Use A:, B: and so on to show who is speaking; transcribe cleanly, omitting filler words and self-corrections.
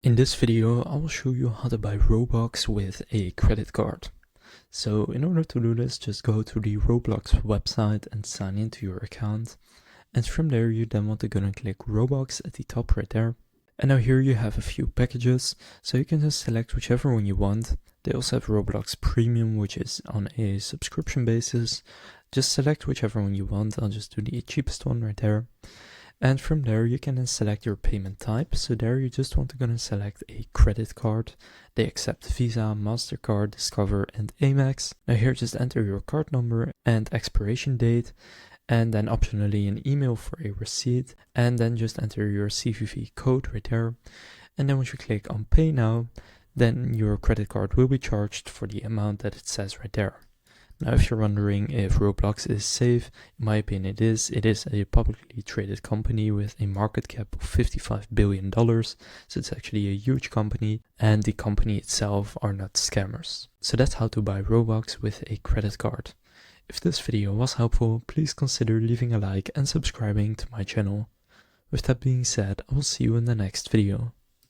A: In this video, I will show you how to buy Robux with a credit card. So in order to do this, just go to the Roblox website and sign into your account. And from there, you then want to go and click Robux at the top right there. And now here you have a few packages, so you can just select whichever one you want. They also have Roblox Premium, which is on a subscription basis. Just select whichever one you want. I'll just do the cheapest one right there. And from there you can then select your payment type. So there you just want to go and select a credit card. They accept Visa, MasterCard, Discover and Amex. Now here just enter your card number and expiration date, and then optionally an email for a receipt, and then just enter your CVV code right there. And then once you click on pay now, then your credit card will be charged for the amount that it says right there. Now, if you're wondering if Roblox is safe, in my opinion it is. It is a publicly traded company with a market cap of $55 billion, so it's actually a huge company, and the company itself are not scammers. So that's how to buy Robux with a credit card. If this video was helpful, please consider leaving a like and subscribing to my channel. With that being said, I will see you in the next video.